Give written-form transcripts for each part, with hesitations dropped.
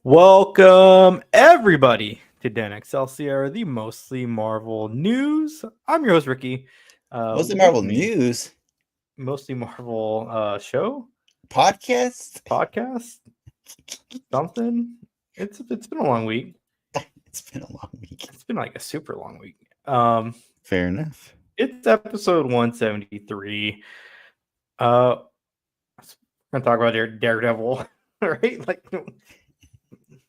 Welcome, everybody, to Dan Excelsior, the Mostly Marvel News. I'm your host, Ricky. Mostly Marvel News? Mostly Marvel show? Podcast? Something? It's been a long week. It's been a long week. It's been like a super long week. Fair enough. It's episode 173. We're gonna talk about Daredevil, right? Like,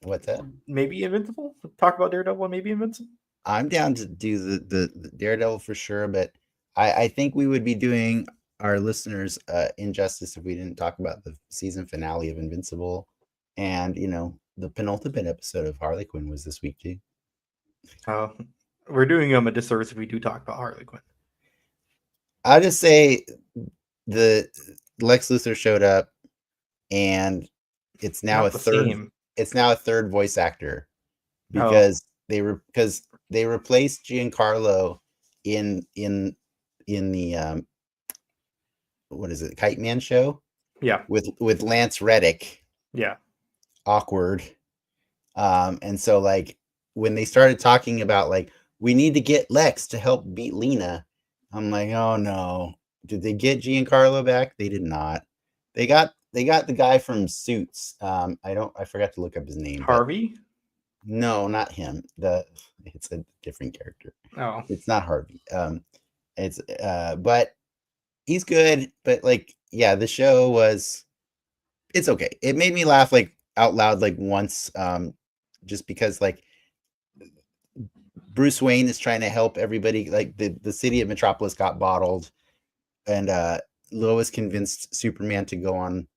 what's that? Maybe Invincible? Talk about Daredevil and maybe Invincible? I'm down to do the Daredevil for sure, but I think we would be doing our listeners injustice if we didn't talk about the season finale of Invincible, and the penultimate episode of Harley Quinn was this week too. We're doing a disservice if we do talk about Harley Quinn. I'll just say the Lex Luthor showed up, and it's now a third. Same. It's now a third voice actor because they replaced Giancarlo in the what is it, Kite Man show? Yeah, with Lance Reddick. Yeah, awkward. And so like when they started talking about like we need to get Lex to help beat Lena, I'm like, oh no, did they get Giancarlo back? They did not. They got the guy from Suits. I forgot to look up his name. Harvey? No, not him. It's a different character. Oh, it's not Harvey. But he's good. But like, yeah, the show it's okay. It made me laugh like out loud like once, just because like Bruce Wayne is trying to help everybody. Like the city of Metropolis got bottled, and Lois convinced Superman to go on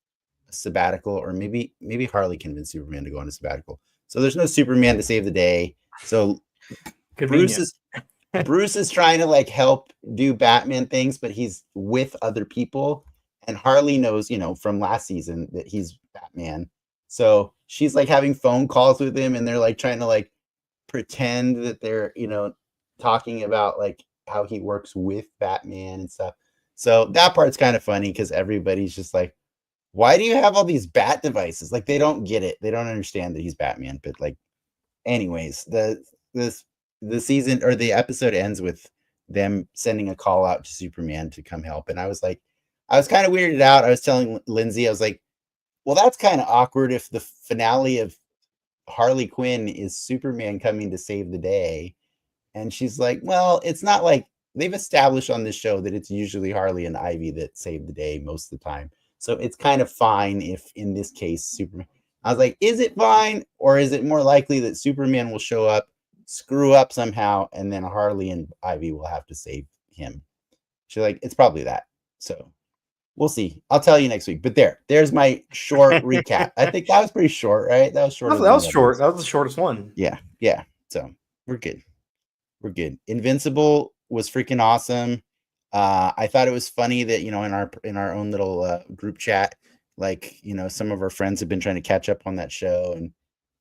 a sabbatical, or maybe Harley convinced Superman to go on a sabbatical. So there's no Superman to save the day. So Bruce is trying to like help do Batman things, but he's with other people. And Harley knows, from last season that he's Batman. So she's like having phone calls with him, and they're like trying to like pretend that they're, talking about like how he works with Batman and stuff. So that part's kind of funny because everybody's just like, why do you have all these bat devices? Like they don't get it. They don't understand that he's Batman. But like, anyways, the season or the episode ends with them sending a call out to Superman to come help. And I was kind of weirded out. I was telling Lindsay, I was like, well, that's kind of awkward if the finale of Harley Quinn is Superman coming to save the day. And she's like, well, it's not like they've established on this show that it's usually Harley and Ivy that save the day most of the time. So it's kind of fine if in this case, Superman. I was like, is it fine? Or is it more likely that Superman will show up, screw up somehow, and then Harley and Ivy will have to save him? She's like, it's probably that. So we'll see. I'll tell you next week. But there's my short recap. I think that was pretty short, right? That was short. That was short. That was the shortest one. Yeah. So we're good. Invincible was freaking awesome. I thought it was funny that in our own little group chat, like some of our friends have been trying to catch up on that show, and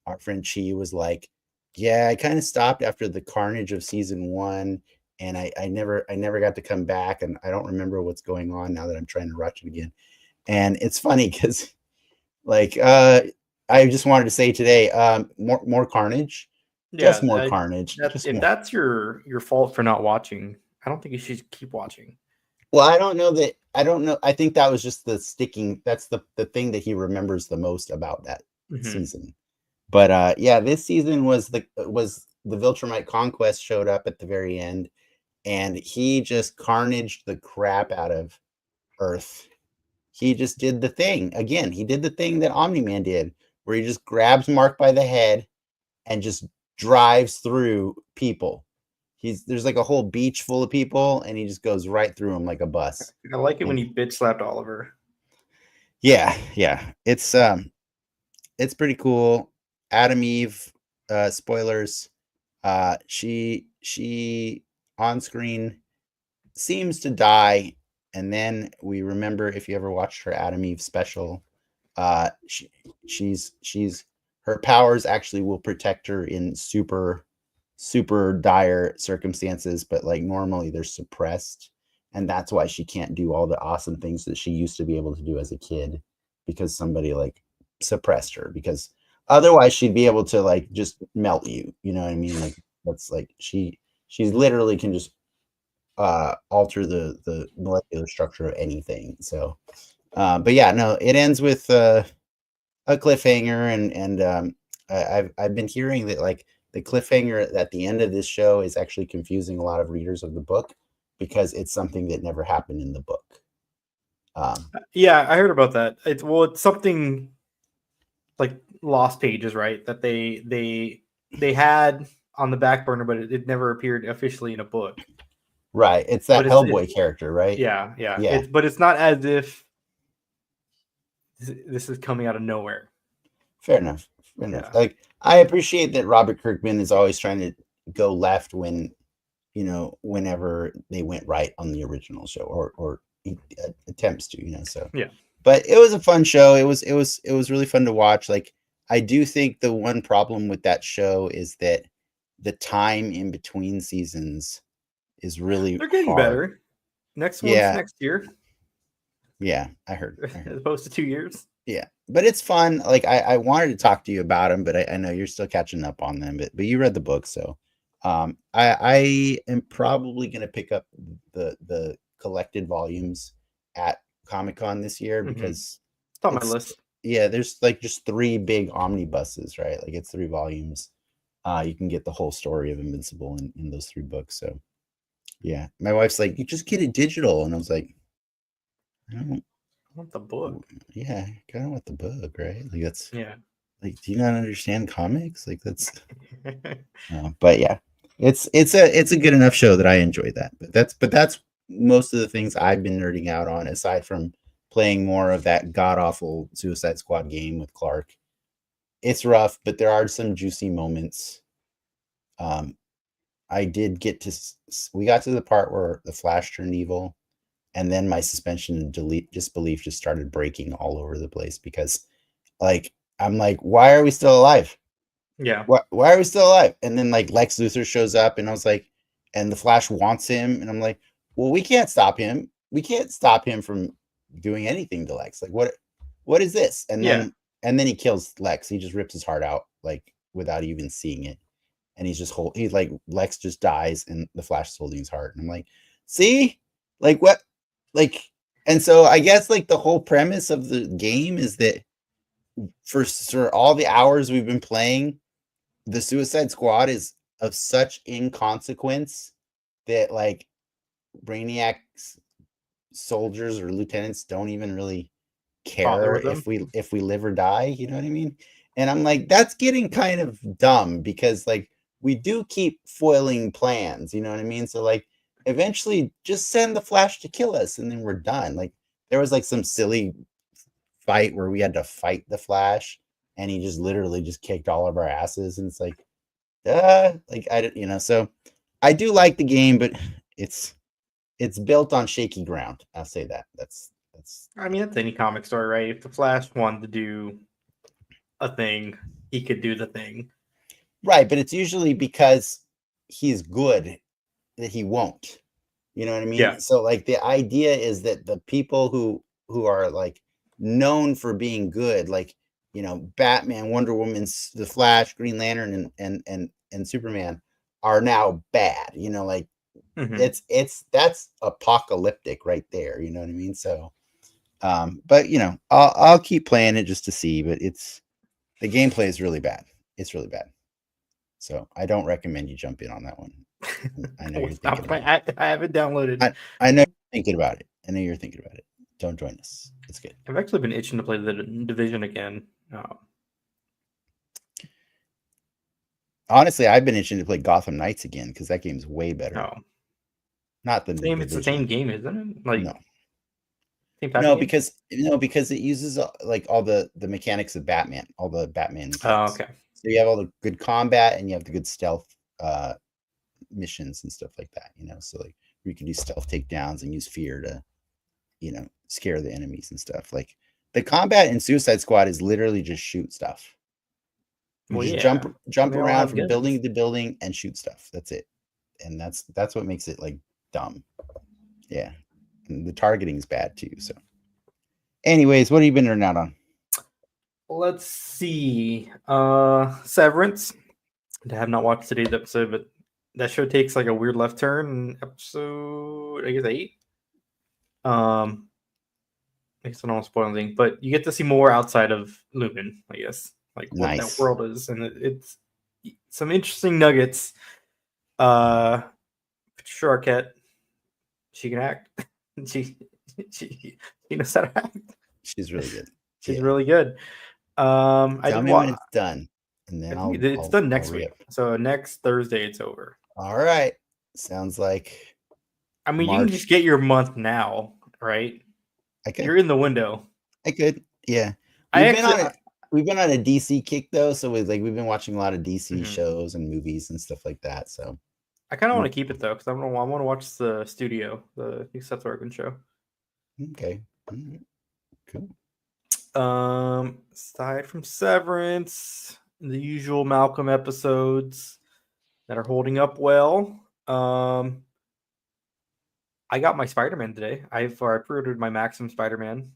our friend Chi was like, yeah, I kind of stopped after the carnage of season 1, and I never got to come back, and I don't remember what's going on now that I'm trying to watch it again. And it's funny because like I just wanted to say today, more carnage. Yeah, just more carnage. That's your fault for not watching, I don't think you should keep watching. Well, I don't know. I think that was just that's the thing that he remembers the most about that season. But yeah, this season was the Viltrumite Conquest showed up at the very end, and he just carnaged the crap out of Earth. He just did the thing again. He did the thing that Omni-Man did, where he just grabs Mark by the head and just drives through people. There's like a whole beach full of people, and he just goes right through them like a bus. I like it when he bitch slapped Oliver. Yeah. It's pretty cool. Adam Eve, spoilers. She on screen seems to die and then we remember, if you ever watched her Adam Eve special, she's her powers actually will protect her in super dire circumstances, but like normally they're suppressed, and that's why she can't do all the awesome things that she used to be able to do as a kid, because somebody like suppressed her, because otherwise she'd be able to like just melt you, you know what I mean? Like that's like she's literally can just alter the molecular structure of anything. So but yeah, no, it ends with a cliffhanger, and I've been hearing that like the cliffhanger at the end of this show is actually confusing a lot of readers of the book, because it's something that never happened in the book. Yeah, I heard about that. It's something like lost pages, right? That they had on the back burner, but it never appeared officially in a book. Right, it's that Hellboy character, right? Yeah. Yeah. It's not as if this is coming out of nowhere. Fair enough. Yeah. Like, I appreciate that Robert Kirkman is always trying to go left when, whenever they went right on the original show, or attempts to, so yeah. But it was a fun show. It was really fun to watch. Like, I do think the one problem with that show is that the time in between seasons is really They're getting hard. better. Next one's next year. Yeah, I heard. As opposed to 2 years. Yeah, but it's fun. Like, I wanted to talk to you about them, but I know you're still catching up on them. But you read the book, so I am probably going to pick up the collected volumes at Comic-Con this year, because it's on my list. Yeah, there's like just 3 big omnibuses, right? Like, it's 3 volumes. You can get the whole story of Invincible in those 3 books. So yeah, my wife's like, you just get it digital, and I was like, I want the book. Yeah, I kind of want the book, right? Like, that's like, do you not understand comics? Like, that's but yeah, it's a good enough show that I enjoy that. But that's most of the things I've been nerding out on, aside from playing more of that god awful Suicide Squad game with Clark. It's rough, but there are some juicy moments. I did get to we got to the part where the Flash turned evil, and then my suspension of disbelief just started breaking all over the place, because like, I'm like, why are we still alive? Yeah. Why are we still alive? And then like Lex Luthor shows up, and I was like, and the Flash wants him, and I'm like, well, we can't stop him. We can't stop him from doing anything to Lex. Like, what is this? And then he kills Lex. He just rips his heart out, like, without even seeing it. And he's like, Lex just dies, and the Flash is holding his heart. And I'm like, see? Like, what? Like, and so I guess like the whole premise of the game is that for all the hours we've been playing, the Suicide Squad is of such inconsequence that like Brainiac's soldiers or lieutenants don't even really care if we live or die, you know what I mean? And I'm like, that's getting kind of dumb, because like, we do keep foiling plans, you know what I mean? So like, eventually just send the Flash to kill us, and then we're done. Like, there was like some silly fight where we had to fight the Flash, and he just literally just kicked all of our asses, and it's like, like, I don't, so I do like the game, but it's built on shaky ground. I'll say that. That's I mean, that's any comic story, right? If the Flash wanted to do a thing, he could do the thing. Right, but it's usually because he's good that he won't. You know what I mean? Yeah. So like, the idea is that the people who are like known for being good, like, Batman, Wonder Woman, the Flash, Green Lantern, and Superman, are now bad. Like, that's apocalyptic right there. You know what I mean? So but I'll keep playing it just to see, but the gameplay is really bad. It's really bad. So I don't recommend you jump in on that one. I know you're thinking about it. I haven't downloaded. I know you're thinking about it. Don't join us. It's good. I've actually been itching to play the Division again. Honestly, I've been itching to play Gotham Knights again, because that game's way better. Oh. Not the same. It's the same game, isn't it? Like, no, because it uses like all the mechanics of Batman, all the Batman mechanics. Oh, okay. So you have all the good combat, and you have the good stealth missions and stuff like that. So like, you can do stealth takedowns and use fear scare the enemies and stuff. Like the combat in Suicide Squad is literally just shoot stuff. You just jump around from building to building and shoot stuff. That's it. And that's what makes it like dumb. Yeah. And the targeting is bad too. So anyways, what have you been nerding out on? Let's see. Severance. I have not watched today's episode, but that show takes like a weird left turn in episode, I guess 8. I guess I don't want to spoil anything, but you get to see more outside of Lumen, I guess. Like what that world is. And it's some interesting nuggets. Patricia Arquette, she can act. she knows how to act. She's really good. She's really good. Tell me when it's done, and then it's done next week. So next Thursday it's over. All right, sounds like. I mean, you can just get your month now, right? I could. You're in the window. I could, yeah. We've been on a DC kick though, so we've been watching a lot of DC shows and movies and stuff like that. So I kind of want to keep it though, because I want to watch the Studio, the new Seth Rogen show. Okay, cool. Aside from Severance, the usual Malcolm episodes that are holding up well. I got my Spider-Man today. I pre-ordered my Maximum Spider-Man,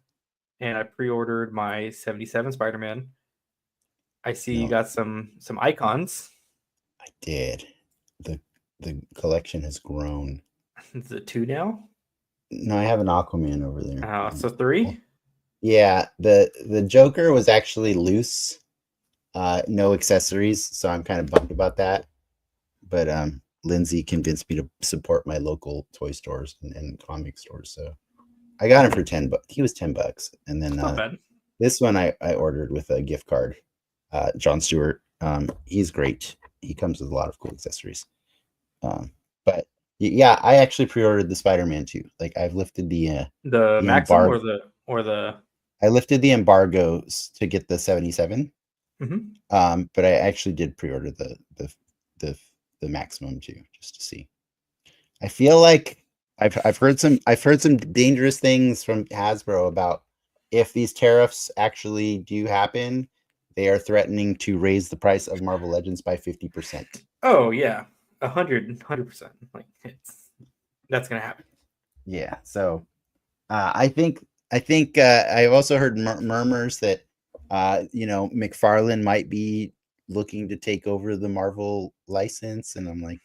and I pre-ordered my 77 Spider-Man. I see you got some icons. I did. The collection has grown. Is it 2 now? No, I have an Aquaman over there. Oh, so 3? Yeah, the Joker was actually loose. No accessories, so I'm kind of bummed about that. But Lindsay convinced me to support my local toy stores and comic stores, so I got him for $10. He was $10, and then this one I ordered with a gift card. John Stewart, he's great. He comes with a lot of cool accessories. But yeah, I actually pre-ordered the Spider-Man too. Like I've lifted the Maxim or the. I lifted the embargoes to get the 77. But I actually did pre-order the Maximum too, just to see. I feel like I've heard some dangerous things from Hasbro about if these tariffs actually do happen, they are threatening to raise the price of Marvel Legends by 50%. Oh yeah, 100%. Like that's gonna happen. Yeah. So I think I've also heard murmurs that McFarlane might be looking to take over the Marvel license, and I'm like,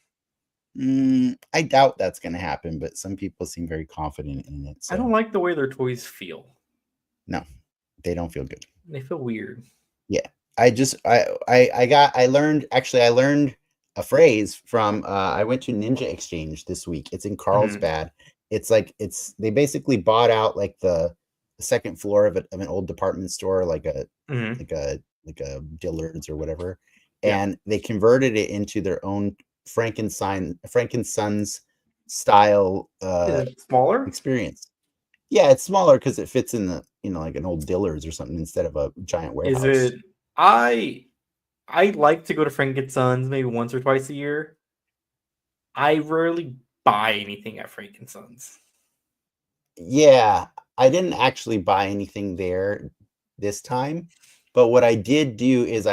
I doubt that's going to happen, but some people seem very confident in it. So. I don't like the way their toys feel. No, they don't feel good. They feel weird. Yeah. I learned a phrase from, I went to Ninja Exchange this week. It's in Carlsbad. They basically bought out like the second floor of an old department store, like a Dillard's or whatever. And they converted it into their own Frankenstein's style smaller experience. Yeah, it's smaller because it fits in the like an old Dillard's or something instead of a giant warehouse. Is it? I like to go to Frankenstein's maybe once or twice a year. I rarely buy anything at Frankenstein's. Yeah, I didn't actually buy anything there this time, but what I did do is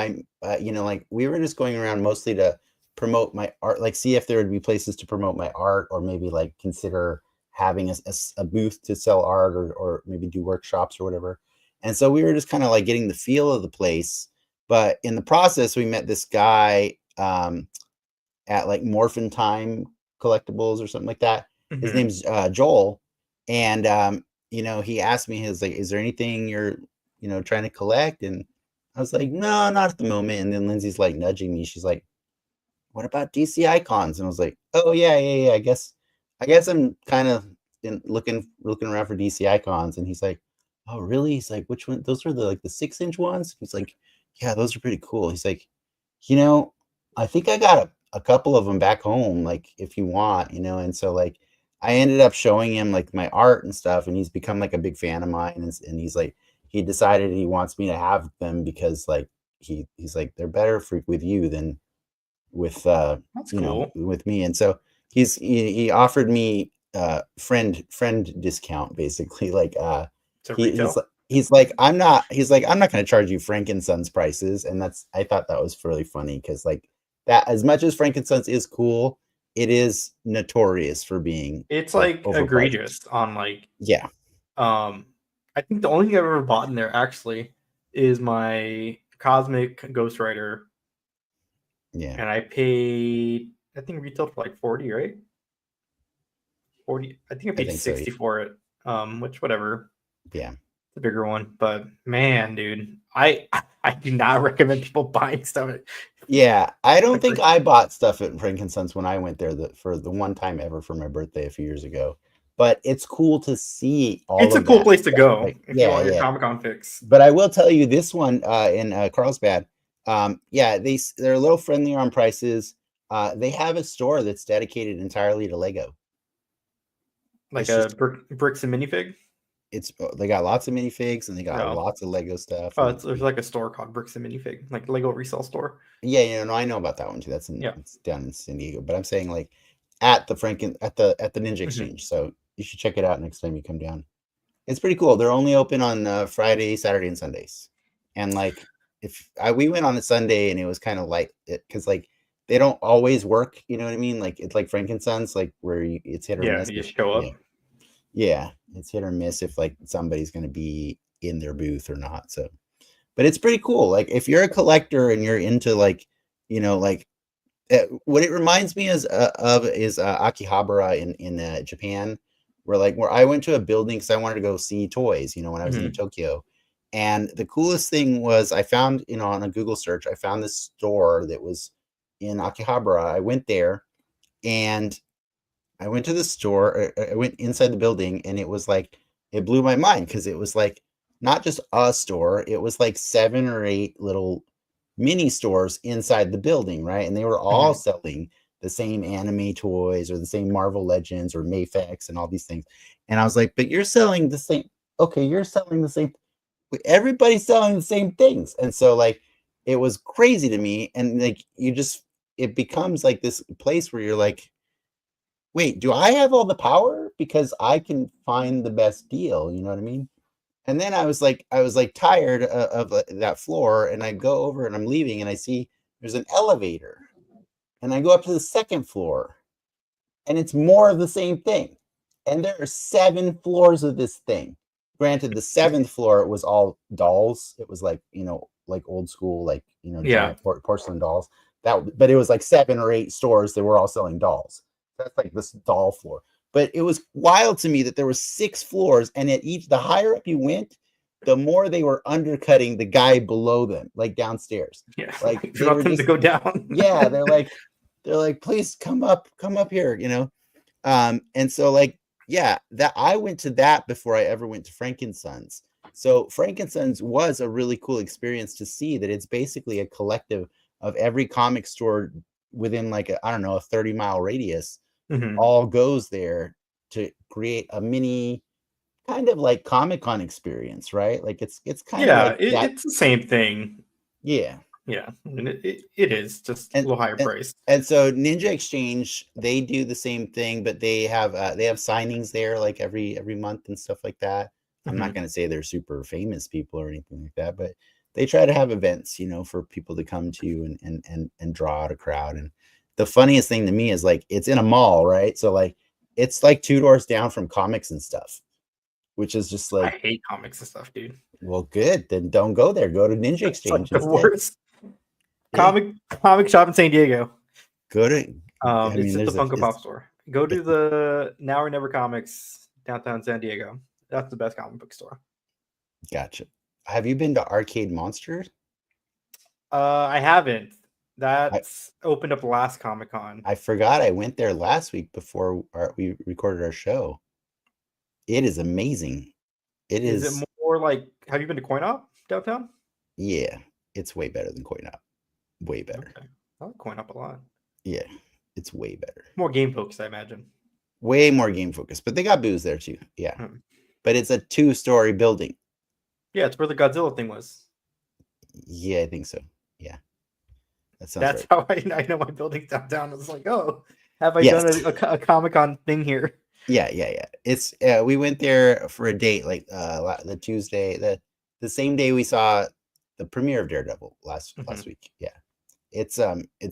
we were just going around mostly to promote my art, like see if there would be places to promote my art, or maybe like consider having a booth to sell art, or maybe do workshops or whatever. And so we were just kind of like getting the feel of the place. But in the process, we met this guy at like Morphin Time Collectibles or something like that. His name's Joel. And, he asked me, is there anything you're, trying to collect? And I was like, no, not at the moment. And then Lindsay's like nudging me. She's like, what about DC icons? And I was like, oh yeah. I guess I'm kind of looking around for DC icons. And he's like, oh really? He's like, which one? Those are the 6-inch ones? He's like, yeah, those are pretty cool. He's like, I think I got a couple of them back home, like if you want, and so like I ended up showing him like my art and stuff, and he's become like a big fan of mine, and he's like, he decided he wants me to have them because like he's like, they're better with you than with That's cool. with me. And so he offered me friend discount, basically. Like To retail. he's like, I'm not going to charge you Frankenson's prices. And I thought that was really funny, because like that, as much as Frankenson's is cool, it is notorious for being It's like like overpriced. egregious on like Yeah. I think the only thing I've ever bought in there actually is my Cosmic Ghost Rider. Yeah. And I paid, I think retail for like 40, right? 40. I think I paid 60 for it. Which whatever. Yeah. The bigger one. But man, dude, I do not recommend people buying stuff. Yeah, I don't think I bought stuff at Frankenson's when I went there for the one time ever for my birthday a few years ago. But it's cool to see all it's of a cool that place to stuff. go Like, if you want your Comic-Con fix. But I will tell you this one in Carlsbad, they're a little friendlier on prices. They have a store that's dedicated entirely to Lego. Like bricks and minifig? They got lots of minifigs, and they got lots of Lego stuff. There's like a store called Bricks and Minifig, like Lego resale store. Yeah, I know about that one too. It's down in San Diego. But I'm saying like at the Ninja Exchange. So you should check it out next time you come down. It's pretty cool. They're only open on Friday, Saturday, and Sundays. And like we went on a Sunday, and it was kind of like it, because like they don't always work. You know what I mean? Like it's like Frankenson's, like where it's hit or miss. You just show up. Yeah, it's hit or miss if like somebody's going to be in their booth or not. So, but it's pretty cool. Like if you're a collector and you're into like, like what it reminds me of is Akihabara in Japan, where I went to a building because I wanted to go see toys, when I was in Tokyo. And the coolest thing was I found, on a Google search, I found this store that was in Akihabara. I went there, and I went to the store. I went inside the building, and it was like, it blew my mind, because it was like not just a store. It was like 7 or 8 little mini stores inside the building, right? And they were all selling the same anime toys or the same Marvel Legends or Mafex and all these things. And I was like, but you're selling the same. Okay, you're selling the same. Everybody's selling the same things. And so like, it was crazy to me. And like, it becomes like this place where you're like, wait, do I have all the power? Because I can find the best deal. You know what I mean? And then I was like tired of that floor, and I go over and I'm leaving, and I see there's an elevator, and I go up to the second floor, and it's more of the same thing. And there are 7 floors of this thing. Granted, the 7th floor was all dolls. It was like, like old school, like, giant porcelain dolls. But it was like 7 or 8 stores that were all selling dolls. That's like this doll floor. But it was wild to me that there were 6 floors, and at each, the higher up you went, the more they were undercutting the guy below them, like downstairs. Yeah, like they want them to go down. Yeah, they're like, please come up here, And so like, yeah, that I went to that before I ever went to Frankenson's. So Frankenson's was a really cool experience to see that it's basically a collective of every comic store within like a 30-mile radius. All goes there to create a mini kind of like Comic-Con experience, right? Like it's kind of like it's the same thing. Yeah. And it is just a little higher price. And so Ninja Exchange, they do the same thing, but they have signings there like every month and stuff like that. I'm not going to say they're super famous people or anything like that, but they try to have events, for people to come to and draw out a crowd. And the funniest thing to me is like, it's in a mall, right? So like, it's like 2 doors down from comics and stuff, which is just like, I hate comics and stuff, dude. Well, good. Then don't go there. Go to Ninja Exchange. Like the worst comic shop in San Diego. Go to. It's just a Funko Pop store. Go to the Now or Never Comics downtown San Diego. That's the best comic book store. Gotcha. Have you been to Arcade Monsters? I haven't. That's opened up last Comic-Con. I forgot I went there last week before we recorded our show. It is amazing. Is it more like, have you been to Coin Op downtown? Yeah, it's way better than Coin Op. Way better. Okay. I like Coin Op a lot. Yeah, it's way better. More game focused, I imagine. Way more game focused, but they got booze there too. Yeah. But it's a 2-story building. Yeah, it's where the Godzilla thing was. Yeah, I think so. Yeah. That's right. How I know my building's downtown. It's like, oh, have I done a Comic-Con thing here? Yeah. It's we went there for a date, like the Tuesday, the same day we saw the premiere of Daredevil last week. Yeah, it's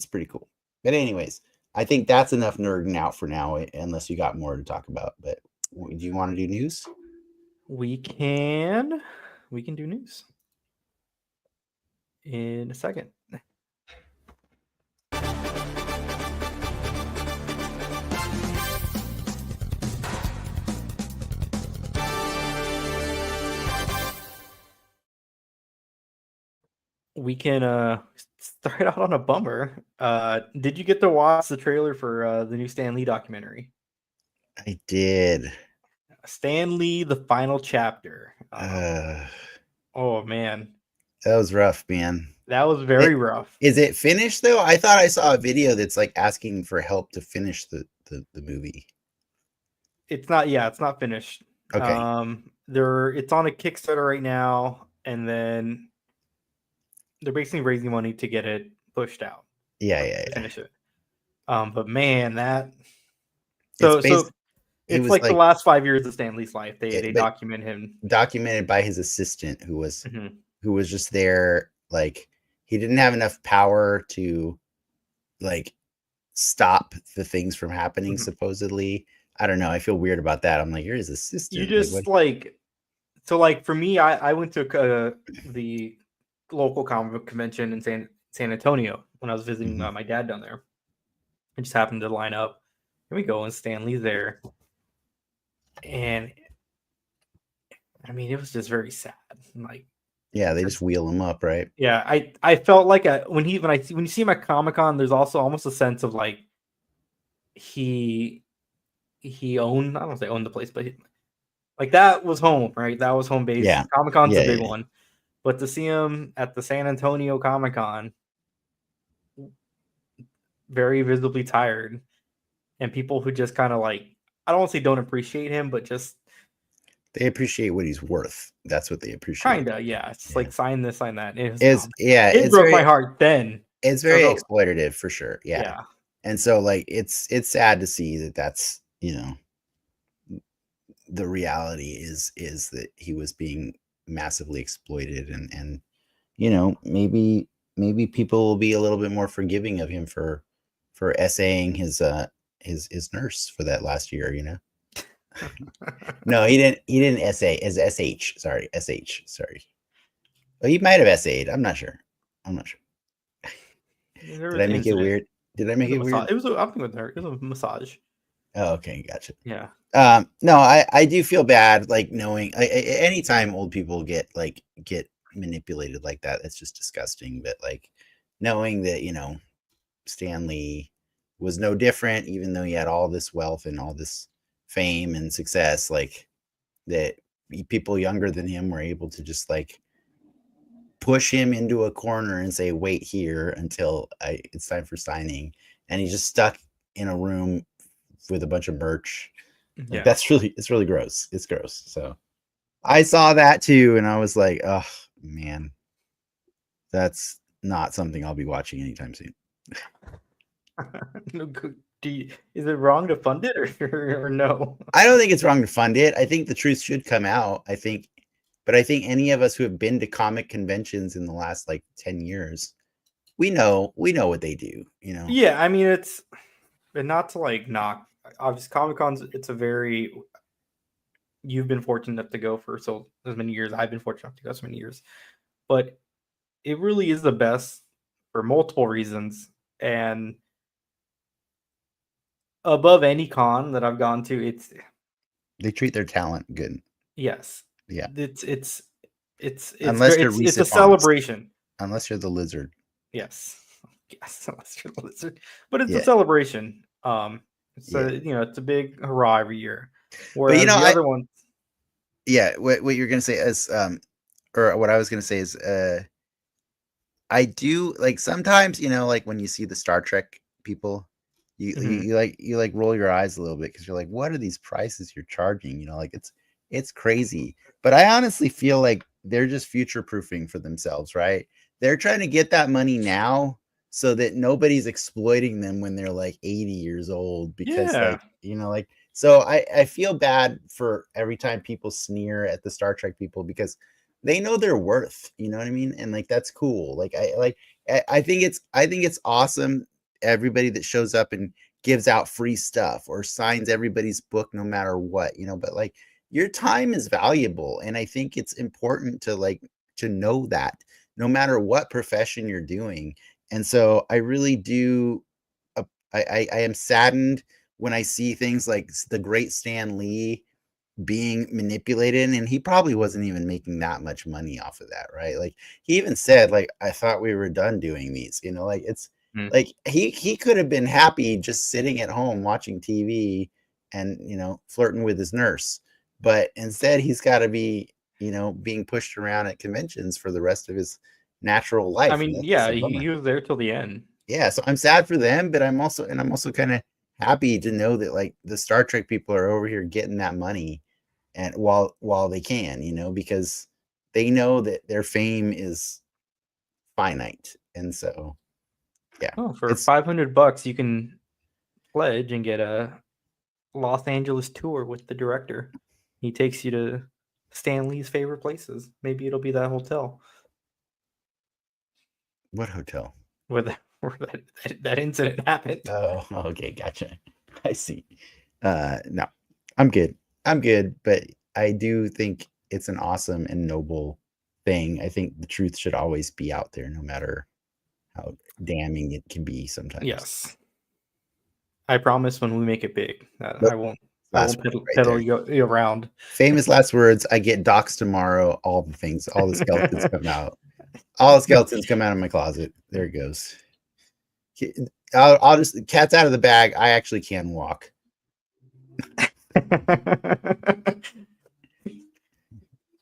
pretty cool. But anyways, I think that's enough nerding out for now, unless you got more to talk about. But do you want to do news? We can do news in a second. We can start out on a bummer. Did you get to watch the trailer for the new Stan Lee documentary? I did. Stan Lee, the final chapter. Oh man, that was rough, man. That was very rough. Is it finished though? I thought I saw a video that's like asking for help to finish the movie. It's not. Yeah, it's not finished. Okay. It's on a Kickstarter right now, and then they're basically raising money to get it pushed out. Yeah. Finish it. But man, that it's like the last 5 years of Stan Lee's life. They document him. Documented by his assistant, who was just there. Like, he didn't have enough power to like stop the things from happening. Supposedly, I don't know. I feel weird about that. I'm like, you're his assistant. You just so for me, I went to the local comic book convention in San Antonio when I was visiting my dad down there. I just happened to line up. Here we go, and Stan Lee's there. And I mean, it was just very sad. Like, yeah, they just wheel him up, right? Yeah, I felt like when you see him at Comic-Con, there's also almost a sense of like he owned, I don't want to say owned the place, but like that was home, right? That was home base. Yeah. Comic-Con's a big one. But to see him at the San Antonio Comic-Con, very visibly tired, and people who just kind of like, I don't want to say don't appreciate him, but just they appreciate what he's worth. That's what they appreciate. Kinda, yeah. It's like sign this, sign that. It broke my heart then. It's very exploitative for sure. Yeah. And so like it's sad to see that that's, the reality is that he was being massively exploited, and maybe people will be a little bit more forgiving of him for essaying his nurse for that last year, No, he didn't essay as SH. Sorry. Well, he might have essayed. I'm not sure. Did I make it weird? Did I make it weird? It was I'm with her. It was a massage. Oh, okay, gotcha. Yeah. No, I do feel bad, like knowing anytime old people get manipulated like that, it's just disgusting. But like knowing that, Stan Lee was no different, even though he had all this wealth and all this fame and success, like that people younger than him were able to just like push him into a corner and say, wait here until it's time for signing. And he's just stuck in a room with a bunch of merch. Yeah. It's really gross. It's gross. So I saw that too, and I was like, oh man, that's not something I'll be watching anytime soon. Is it wrong to fund it or no? I don't think it's wrong to fund it. I think the truth should come out. But I think any of us who have been to comic conventions in the last like 10 years, we know what they do, Yeah, I mean, it's not to like knock. Obviously, Comic-Con's you've been fortunate enough to go for so as many years. I've been fortunate enough to go so many years, but it really is the best for multiple reasons. And above any con that I've gone to, they treat their talent good. Yes. Yeah. It's a celebration. Unless you're the Lizard. Yes, unless you're the Lizard. But it's a celebration. It's a big hurrah every year. Whereas the other ones. Yeah, what you're gonna say is or what I was gonna say is I do like sometimes, like when you see the Star Trek people, you like roll your eyes a little bit because you're like, what are these prices you're charging? Like it's crazy. But I honestly feel like they're just future proofing for themselves, right? They're trying to get that money now so that nobody's exploiting them when they're like 80 years old, because So I feel bad for every time people sneer at the Star Trek people because they know their worth, you know what I mean? And like that's cool. I think it's awesome everybody that shows up and gives out free stuff or signs everybody's book no matter what, but like your time is valuable and I think it's important to know that no matter what profession you're doing. And so I really do I am saddened when I see things like the great Stan Lee being manipulated, and he probably wasn't even making that much money off of that, right? Like he even said, like, I thought we were done doing these, like it's like he could have been happy just sitting at home watching TV and flirting with his nurse, but instead he's got to be being pushed around at conventions for the rest of his natural life. I mean, yeah, he was there till the end. Yeah, so I'm sad for them, but I'm also kind of happy to know that like the Star Trek people are over here getting that money and while they can, because they know that their fame is finite. And so yeah. Oh, for $500 you can pledge and get a Los Angeles tour with the director. He takes you to Stan Lee's favorite places. Maybe it'll be that hotel. What hotel? Where that incident happened. Oh, okay, gotcha. I see. No, I'm good. But I do think it's an awesome and noble thing. I think the truth should always be out there, no matter how damning it can be sometimes. Yes. I promise when we make it big, I won't pedal you around. Famous last words. I get doxxed tomorrow. All the skeletons come out. All the skeletons come out of my closet. There it goes. I'll just cat's out of the bag. I actually can walk.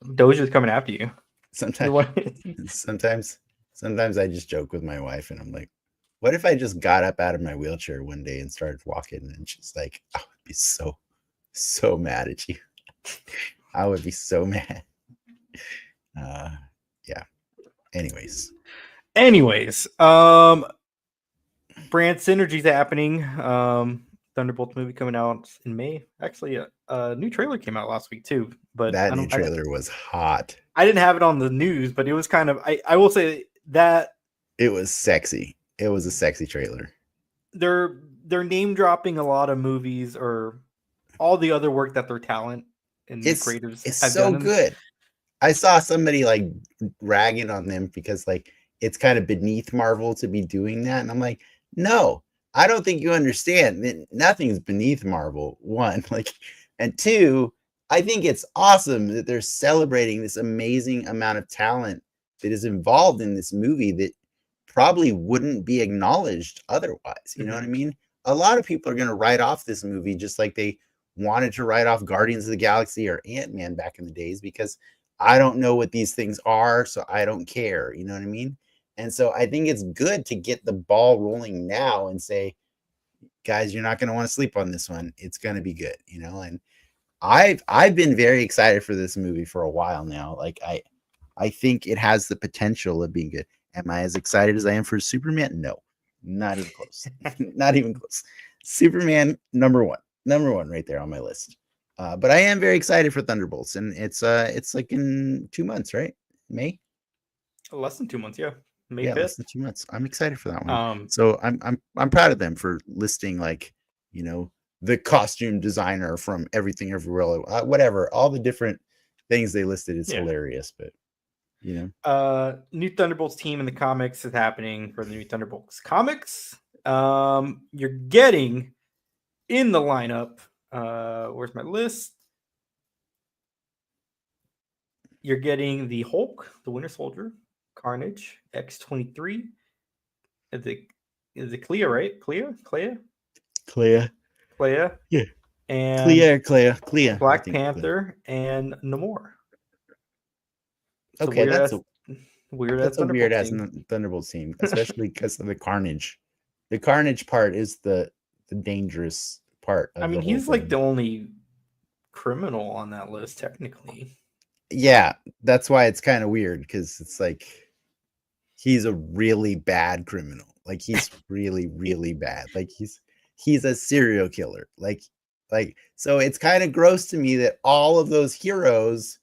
Doja's coming after you. Sometimes I just joke with my wife and I'm like, what if I just got up out of my wheelchair one day and started walking? And she's like, I would be so mad at you. I would be so mad. Yeah. Anyways, brand synergy's happening. Thunderbolts movie coming out in May. Actually, a new trailer came out last week too. But that new trailer was hot. I didn't have it on the news, but it was kind of. I will say that it was sexy. It was a sexy trailer. They're name dropping a lot of movies or all the other work that their talent and the creators it's have so done. Good. I saw somebody like ragging on them because like it's kind of beneath Marvel to be doing that, and I'm like, no, I don't think you understand. Nothing's beneath Marvel. One, like, and two, I think it's awesome that they're celebrating this amazing amount of talent that is involved in this movie that probably wouldn't be acknowledged otherwise. You know what I mean? A lot of people are going to write off this movie just like they wanted to write off Guardians of the Galaxy or Ant-Man back in the days because I don't know what these things are, so I don't care. You know what I mean? And so I think it's good to get the ball rolling now and say, guys, you're not going to want to sleep on this one. It's going to be good, and I've been very excited for this movie for a while now. Like I think it has the potential of being good. Am I as excited as I am for Superman? No, not even close. Not even close. Superman number one right there on my list. But I am very excited for Thunderbolts, and it's like in 2 months, right? May? Less than 2 months, yeah. May 5th. Less than 2 months. I'm excited for that one. So I'm proud of them for listing like the costume designer from Everything Everywhere, whatever, all the different things they listed. It's hilarious, but new Thunderbolts team in the comics is happening for the new Thunderbolts comics. You're getting in the lineup. Where's my list? You're getting the Hulk, the Winter Soldier, Carnage, X-23. Is it Clea, right? Clea. Yeah. And Clea. Black Panther and Namor. Okay, that's a weird ass team. Thunderbolts team, especially because of the Carnage. The Carnage part is the dangerous part. I mean, he's like the only criminal on that list, technically. Yeah, that's why it's kind of weird because it's like he's a really bad criminal. Like he's really, really bad. Like he's a serial killer. Like Like, so it's kind of gross to me that all of those heroes,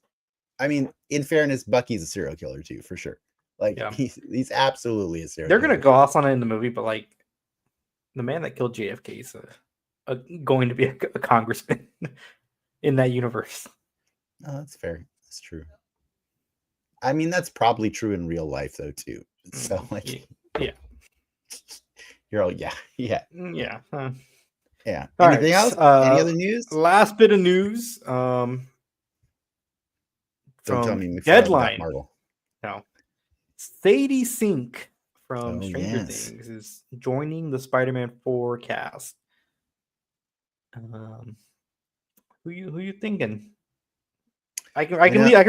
I mean, in fairness, Bucky's a serial killer too, for sure. Like, Yeah. he's absolutely a serial They're killer. gonna gloss on it in the movie, but like the man that killed JFK is going to be a congressman in that universe. Oh, that's fair. That's true. I mean, that's probably true in real life though too. So like, yeah, you're all yeah. yeah. Yeah. All Anything right. else? Any other news? Last bit of news. Don't tell From me McFarlane got Deadline. Marvel. No. Sadie Sink from Oh, Stranger yes. Things is joining the Spider-Man 4 cast. Who you thinking? I can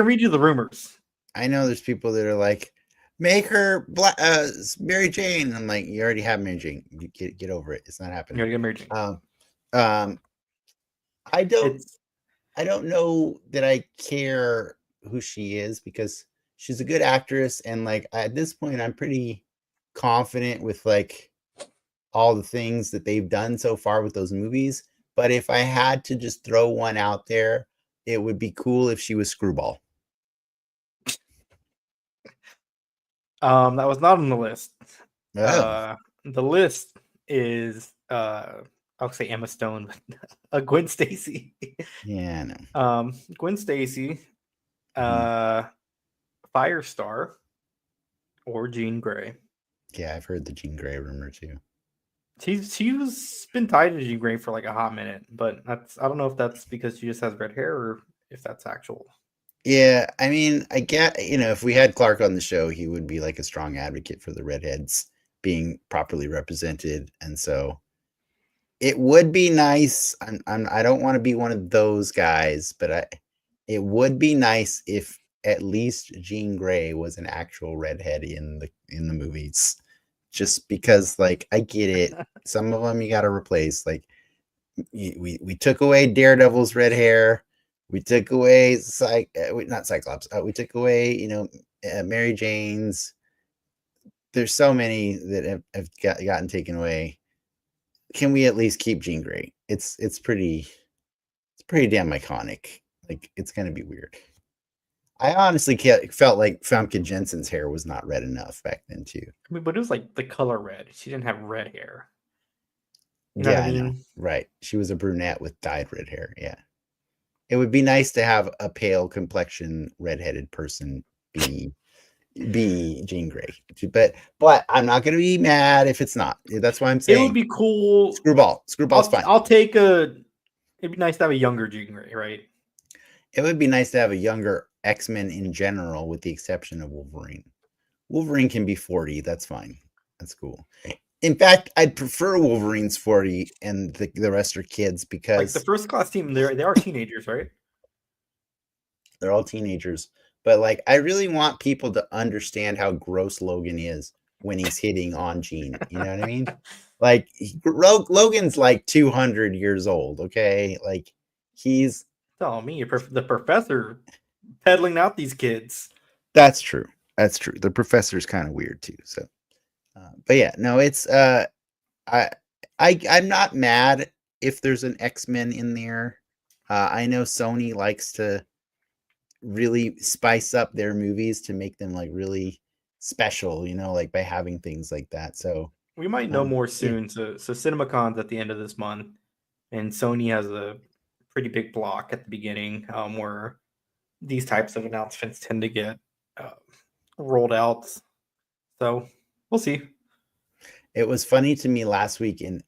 read you the rumors. I know there's people that are like, make her Mary Jane. I'm like, you already have Mary Jane. You get over it. It's not happening. You gotta get Mary Jane. I don't know that I care who she is because she's a good actress, and like at this point, I'm pretty confident with like all the things that they've done so far with those movies. But if I had to just throw one out there, it would be cool if she was Screwball. That was not on the list. Oh. The list is I'll say Emma Stone, but Gwen Stacy. Yeah, no. Gwen Stacy, Firestar, or Jean Grey. Yeah, I've heard the Jean Grey rumor too. She's been tied to Jean Grey for like a hot minute, but I don't know if that's because she just has red hair or if that's actual. Yeah, I mean, I get, if we had Clark on the show, he would be like a strong advocate for the redheads being properly represented, and so it would be nice. I don't want to be one of those guys, but it would be nice if at least Jean Grey was an actual redhead in the movies, just because like I get it. Some of them you got to replace. Like we took away Daredevil's red hair. We took away not Cyclops. We took away Mary Jane's. There's so many that have gotten taken away. Can we at least keep Jean Grey? It's pretty damn iconic. Like it's gonna be weird. I honestly felt like Famke Jensen's hair was not red enough back then too. I mean, but it was like the color red. She didn't have red hair. You know what I mean? I know. Right. She was a brunette with dyed red hair. Yeah. It would be nice to have a pale complexion redheaded person be Jean Grey. But I'm not gonna be mad if it's not. That's why I'm saying it would be cool. Screwball's fine. It'd be nice to have a younger Jean Grey, right? It would be nice to have a younger X-Men in general, with the exception of Wolverine. Wolverine can be 40. That's fine. That's cool. In fact, I'd prefer Wolverine's 40 and the rest are kids, because like the first class team, they are teenagers, right? They're all teenagers. But like, I really want people to understand how gross Logan is when he's hitting on Jean. You know what I mean? Like Logan's like 200 years old. Okay. Like he's telling me the professor peddling out these kids. That's true. That's true. The professor's kind of weird too. So, but yeah, no, it's, I'm not mad if there's an X-Men in there. I know Sony likes to really spice up their movies to make them like really special, like by having things like that. So we might know more soon. Yeah. So CinemaCon's at the end of this month, and Sony has a pretty big block at the beginning, where these types of announcements tend to get rolled out. So we'll see. It was funny to me last week in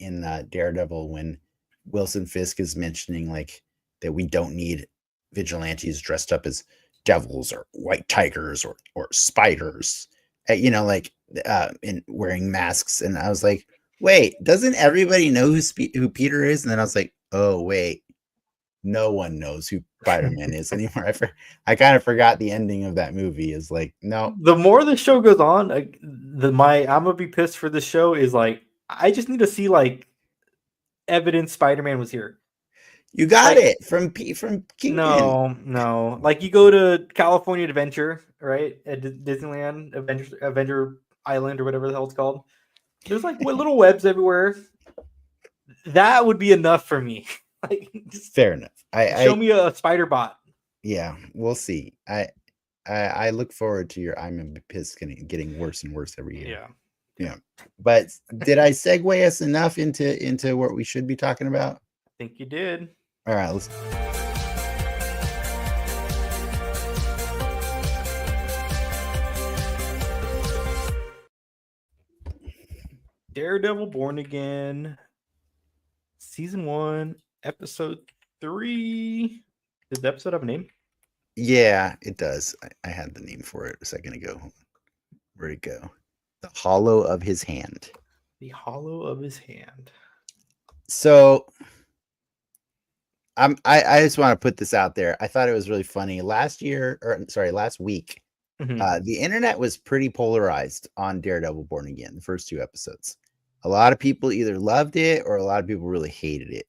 Daredevil when Wilson Fisk is mentioning like that we don't need vigilantes dressed up as devils or white tigers or spiders, in wearing masks. And I was like, wait, doesn't everybody know who Peter is? And then I was like, oh wait, no one knows who Spider-Man is anymore. I kind of forgot the ending of that movie is like, no. The more the show goes on, I'm gonna be pissed for the show is like, I just need to see like evidence Spider-Man was here. You got it from Kingpin. No. Like you go to California Adventure, right? At Disneyland, Avenger Island or whatever the hell it's called. There's like little webs everywhere. That would be enough for me. Like, Fair enough. Show me a spider bot. Yeah, we'll see. I look forward to your I'm a piss getting worse and worse every year. Yeah. But did I segue us enough into what we should be talking about? I think you did. All right, let's. Daredevil Born Again, Season 1, Episode 3. Did the episode have a name? Yeah, it does. I had the name for it a second ago. Where'd it go? The Hollow of His Hand. The Hollow of His Hand. So I just want to put this out there. I thought it was really funny. Last week, the internet was pretty polarized on Daredevil Born Again, the first 2 episodes. A lot of people either loved it or a lot of people really hated it.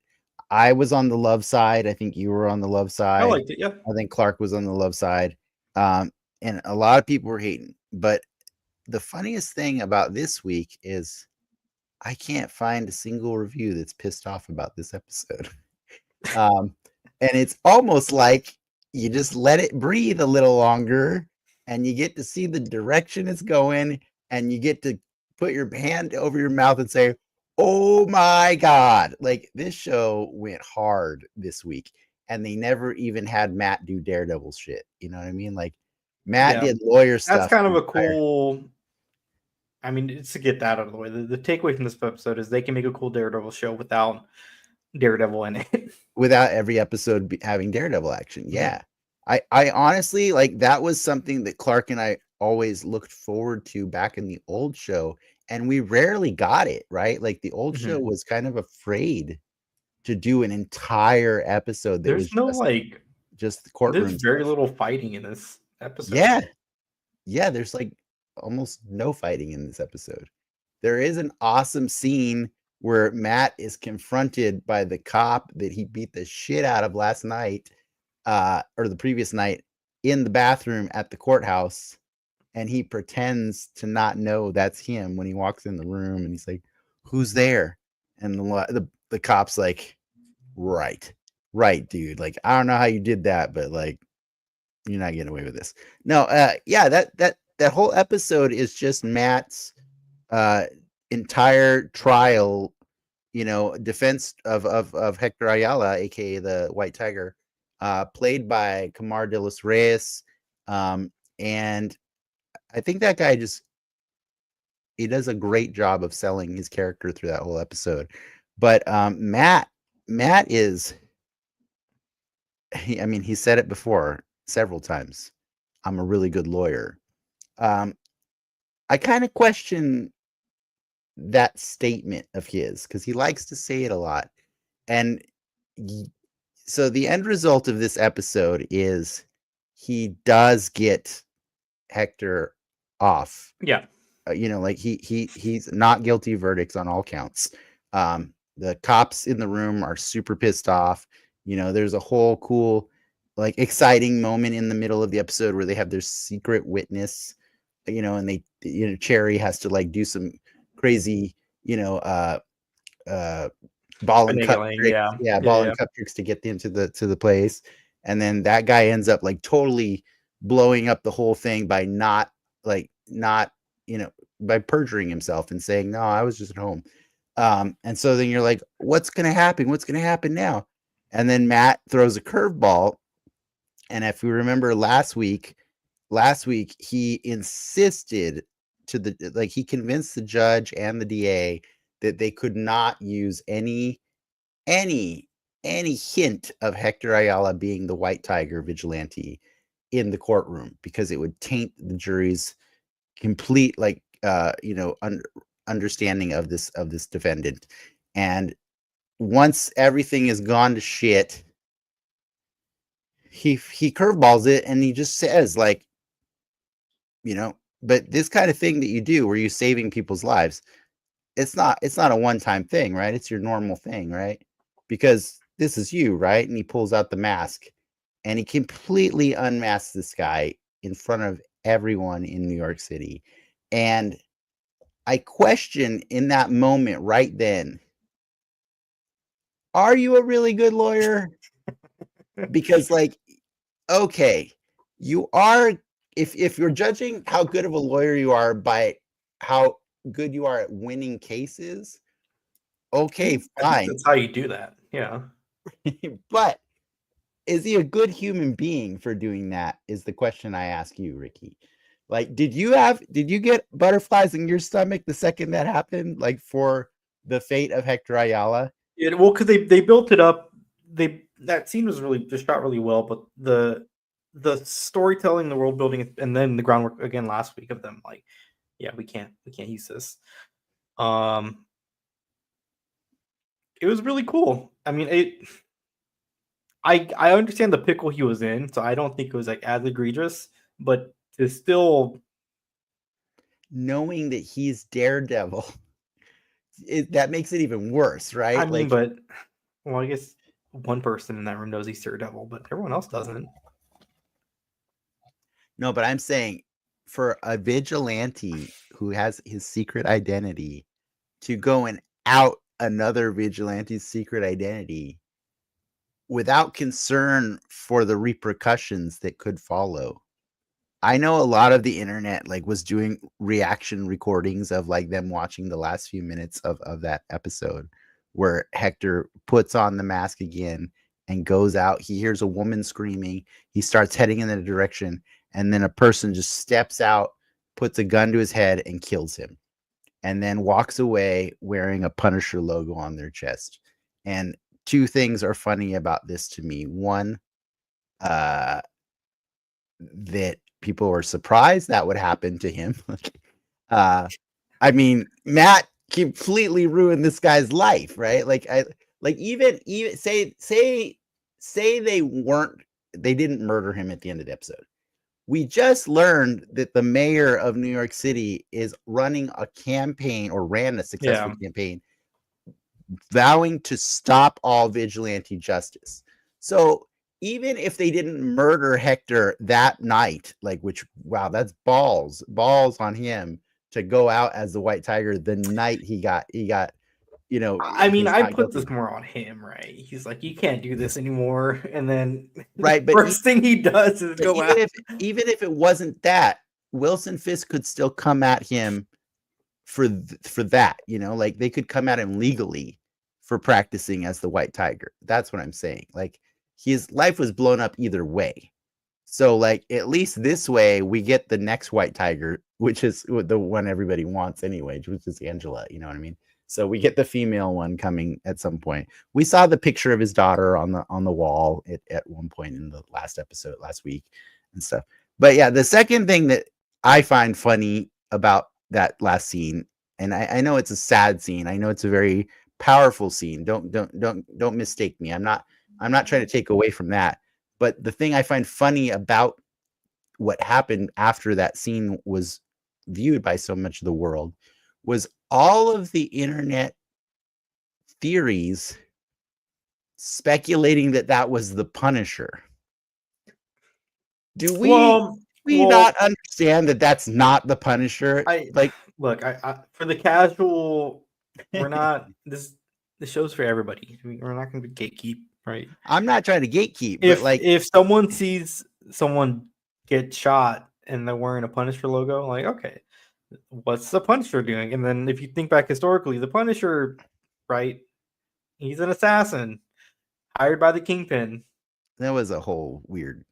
I was on the love side. I think you were on the love side. I liked it, yeah. I think Clark was on the love side. And a lot of people were hating. But the funniest thing about this week is I can't find a single review that's pissed off about this episode. And it's almost like you just let it breathe a little longer and you get to see the direction it's going and you get to put your hand over your mouth and say, oh my God, like this show went hard this week and they never even had Matt do Daredevil shit. You know what I mean? Like Matt did lawyer stuff. That's kind of a cool. I mean, it's to get that out of the way. The takeaway from this episode is they can make a cool Daredevil show without Daredevil in it. Without every episode having Daredevil action. Yeah. I honestly, like, that was something that Clark and I always looked forward to back in the old show, and we rarely got it, right? Like the old show was kind of afraid to do an entire episode that was just the courtroom. There's very little fighting in this episode. Yeah, there's like almost no fighting in this episode. There is an awesome scene where Matt is confronted by the cop that he beat the shit out of last night, or the previous night, in the bathroom at the courthouse, and he pretends to not know that's him when he walks in the room, and he's like, "Who's there?" And the cop's like, "Right, dude. Like, I don't know how you did that, but like, you're not getting away with this." No, yeah, that whole episode is just Matt's entire trial, defense of Hector Ayala, aka the White Tiger, played by Camar de los Reyes. And I think that guy he does a great job of selling his character through that whole episode. But Matt is, he said it before several times, I'm a really good lawyer. I kind of question that statement of his because he likes to say it a lot. And so the end result of this episode is he does get Hector off. Yeah. Like he's not guilty verdicts on all counts. The cops in the room are super pissed off. There's a whole cool, like, exciting moment in the middle of the episode where they have their secret witness, and they, Cherry has to like do some crazy, ball and cup tricks. Ball and cup tricks to get into the place. And then that guy ends up like totally blowing up the whole thing by not by perjuring himself and saying, no, I was just at home. And so then you're like, what's going to happen? What's going to happen now? And then Matt throws a curveball. And if we remember last week, he insisted he convinced the judge and the DA that they could not use any hint of Hector Ayala being the White Tiger vigilante in the courtroom because it would taint the jury's complete understanding of this defendant. And once everything is gone to shit, he curveballs it and he just says, like, but this kind of thing that you do where you're saving people's lives, it's not a one-time thing, right? It's your normal thing, right? Because this is you, right? And he pulls out the mask and he completely unmasks this guy in front of everyone in New York City. And I question in that moment right then, are you a really good lawyer? Because like, okay, you are, if you're judging how good of a lawyer you are by how good you are at winning cases, okay, I think fine. that's how you do that. Yeah. But is he a good human being for doing that is the question I ask you, Ricky. Like, did you get butterflies in your stomach the second that happened, like for the fate of Hector Ayala? Yeah, well, because they built it up. That scene was really just shot really well, but the storytelling, the world building, and then the groundwork again last week of them like, yeah, we can't use this. It was really cool. I mean, I understand the pickle he was in, so I don't think it was like as egregious, but to still Knowing that he's Daredevil, that makes it even worse, right? I mean, Like, but well, I guess one person in that room knows he's Daredevil, but everyone else doesn't. no, but I'm saying for a vigilante who has his secret identity to go and out another vigilante's secret identity without concern for the repercussions that could follow. I know a lot of the internet like was doing reaction recordings of like them watching the last few minutes of that episode where Hector puts on the mask again and goes out. He hears a woman screaming. He starts heading in that direction, and then a person just steps out, puts a gun to his head, and kills him, and then walks away wearing a Punisher logo on their chest. And two things are funny about this to me. One, that people were surprised that would happen to him. I mean, Matt completely ruined this guy's life, right? Even say they didn't murder him at the end of the episode. We just learned that the mayor of New York City is running a campaign or ran a successful campaign vowing to stop all vigilante justice. So even if they didn't murder Hector that night, like, which, wow, that's balls on him to go out as the White Tiger the night he got, you know, I mean, I put this more on him, right? He's like, you can't do this anymore, and then right, but first thing he does is go out. Even if it wasn't that, Wilson Fisk could still come at him for that, you know, like they could come at him legally for practicing as the White Tiger. That's what I'm saying. Like, his life was blown up either way. So like, at least this way we get the next White Tiger, which is the one everybody wants anyway, which is Angela, you know what I mean? So we get the female one coming at some point. We saw the picture of his daughter on the wall at one point in the last episode last week and stuff. But yeah, the second thing that I find funny about that last scene, and I know it's a sad scene, I know it's a very powerful scene. Don't mistake me. I'm not trying to take away from that. But the thing I find funny about what happened after that scene was viewed by so much of the world was all of the internet theories speculating that was the Punisher. Do we not understand that that's not the Punisher? Look, I for the casual, we're not this. The show's for everybody. We're not going to gatekeep, right? I'm not trying to gatekeep, but like, if someone sees someone get shot and they're wearing a Punisher logo, like, okay, what's the Punisher doing? And then if you think back historically, the Punisher, right? He's an assassin hired by the Kingpin. That was a whole weird,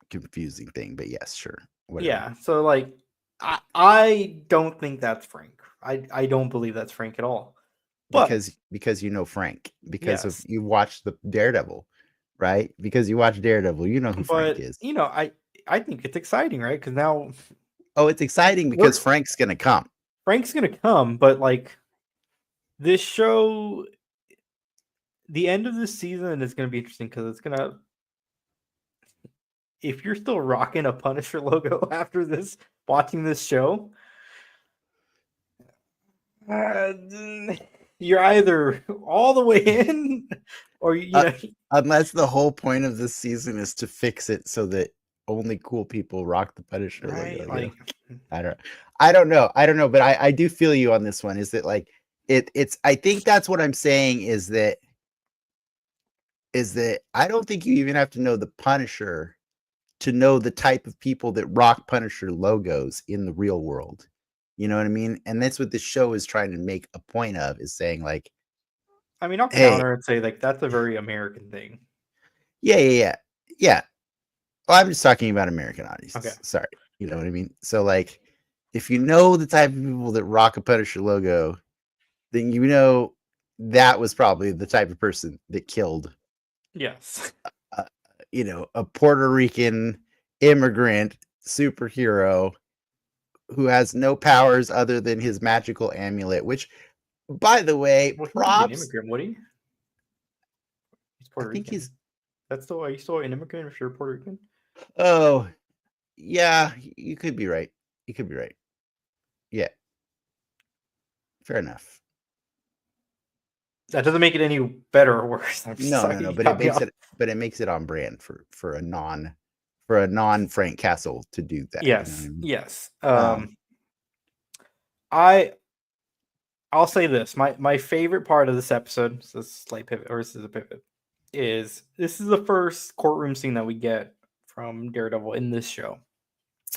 confusing thing, but yes, sure. Whatever. Yeah, so like, I don't think that's Frank. I don't believe that's Frank at all. But because you know Frank, because of you watched the Daredevil, right? Because you watch Daredevil, you know who Frank is. You know, I think it's exciting, right? Because now, it's exciting because Frank's gonna come. Frank's gonna come, but like, this show, the end of this season is gonna be interesting because it's gonna. If you're still rocking a Punisher logo after this, watching this show, you're either all the way in, or you know, unless the whole point of this season is to fix it so that only cool people rock the Punisher logo. Like, I don't know, but I do feel you on this one. Is that like it's? I think that's what I'm saying is that is that I don't think you even have to know the Punisher to know the type of people that rock Punisher logos in the real world. You know what I mean? And that's what this show is trying to make a point of, is saying like, I mean, I'll hey, counter and say like that's a very American thing. yeah. Well, I'm just talking about American audiences. Okay. Sorry. You know what I mean? So like, if you know the type of people that rock a Punisher logo, then you know that was probably the type of person that killed, Yes. a Puerto Rican immigrant superhero who has no powers other than his magical amulet, which, by the way, Well, he wouldn't be an props. immigrant, would he? He's I Puerto think Rican. he's, That's still are you still an immigrant if you're Puerto Rican? oh, yeah, you could be right. You could be right. Yeah, fair enough. That doesn't make it any better or worse. I'm just No, sorry. You but cut me off. it makes it on brand for a non Frank Castle to do that. You know what I Yes. mean? Yes. Um, I I'll say this. My favorite part of this episode, so this is a slight pivot, or this is a pivot, is this is the first courtroom scene that we get from Daredevil in this show.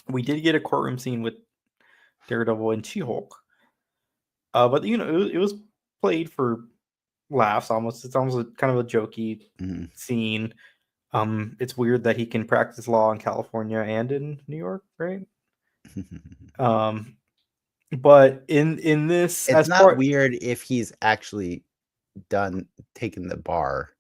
We did get a courtroom scene with Daredevil and She-Hulk. But it was played for laughs almost. It's almost kind of a jokey mhm. scene. It's weird that he can practice law in California and in New York, right? But in this It's as not part weird if he's actually taken the bar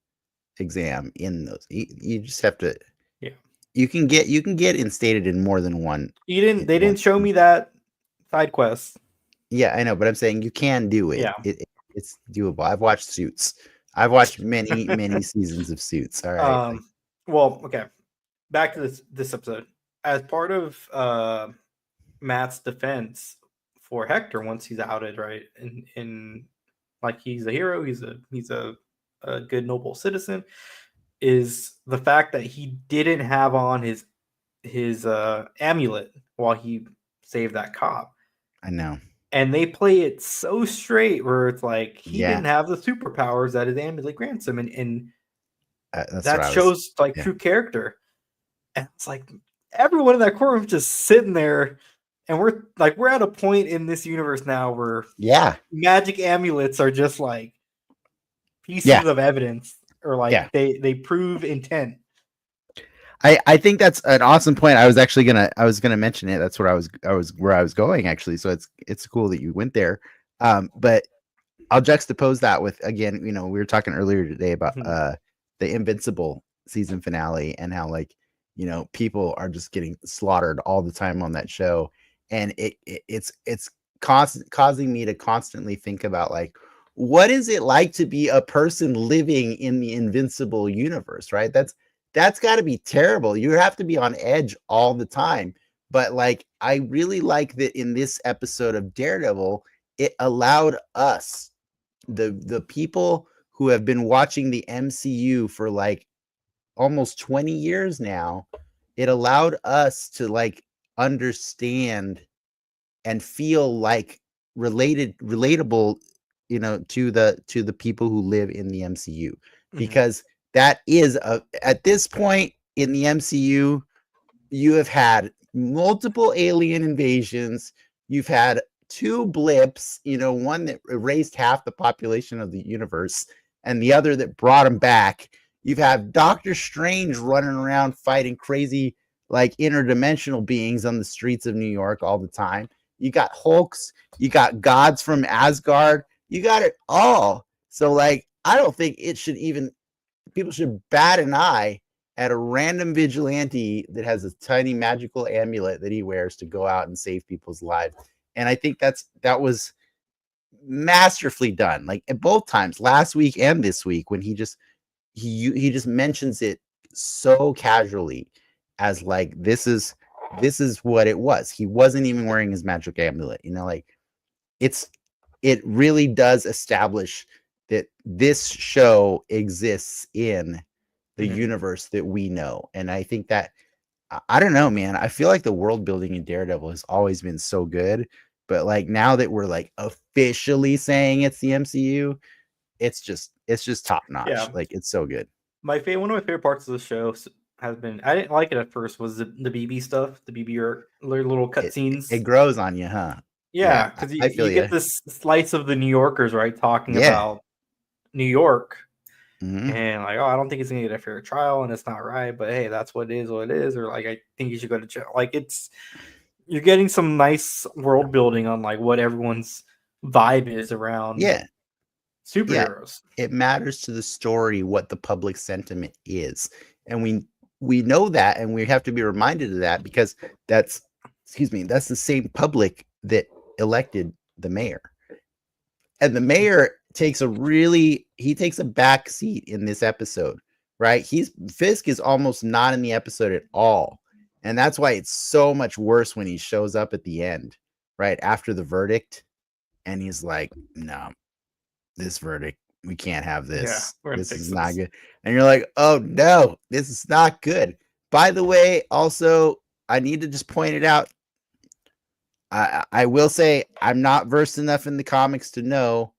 exam in those. You just have to. yeah. You can get instated in more than one. They didn't show me that side quest. Yeah, I know, but I'm saying you can do it. Yeah. It's doable. I've watched Suits. I've watched many seasons of Suits. All right. Well, okay. Back to this episode. As part of Matt's defense for Hector once he's outed, right? In like he's a hero, he's a good noble citizen, is the fact that he didn't have on his amulet while he saved that cop. I know. And they play it so straight where it's like he Yeah. didn't have the superpowers that his amulet grants him, and That's what that I was. shows like Yeah. true character. And it's like everyone in that courtroom just sitting there, and we're at a point in this universe now where Yeah. magic amulets are just like pieces Yeah. of evidence, or like Yeah. they prove intent. I think that's an awesome point. I was gonna mention it. That's what I was where I was going actually. So it's cool that you went there. But I'll juxtapose that with, again, we were talking earlier today about the Invincible season finale and how, like, people are just getting slaughtered all the time on that show, and it's causing me to constantly think about, like, what is it like to be a person living in the Invincible universe, right? That's got to be terrible. You have to be on edge all the time. But like, I really like that in this episode of Daredevil, it allowed us, the people who have been watching the MCU for like almost 20 years now, it allowed us to like understand and feel like relatable, to the people who live in the MCU, because that is at this point in the MCU, you have had multiple alien invasions. You've had two blips, one that erased half the population of the universe and the other that brought them back. You've had Doctor Strange running around fighting crazy, like, interdimensional beings on the streets of New York all the time. You got Hulks, you got gods from Asgard, you got it all. So, like, I don't think people should bat an eye at a random vigilante that has a tiny magical amulet that he wears to go out and save people's lives. And I think that was masterfully done, like at both times, last week and this week, when he just mentions it so casually, as like, this is what it was. He wasn't even wearing his magic amulet, like, it really does establish that this show exists in the universe that we know. And I think that, I don't know, man, I feel like the world building in Daredevil has always been so good, but like, now that we're like officially saying it's the MCU, it's just top notch. Yeah. Like, it's so good. One of my favorite parts of the show has been, I didn't like it at first, was the BB stuff, the BB or little cutscenes. It grows on you, huh? Yeah, because I feel you get this slice of the New Yorkers, right, talking about New York, and like, oh, I don't think it's gonna get a fair trial, and it's not right, but hey, that's what it is, or like, I think you should go to jail. Like, you're getting some nice world building on like what everyone's vibe is around superheroes. It matters to the story what the public sentiment is, and we know that, and we have to be reminded of that, because that's the same public that elected the mayor. And the mayor takes a back seat in this episode, right? Fisk is almost not in the episode at all. And that's why it's so much worse when he shows up at the end, right after the verdict, and he's like, no, this verdict, we can't have this. Yeah, this is not good. And you're like, oh no, this is not good. By the way, also, I need to just point it out. I will say I'm not versed enough in the comics to know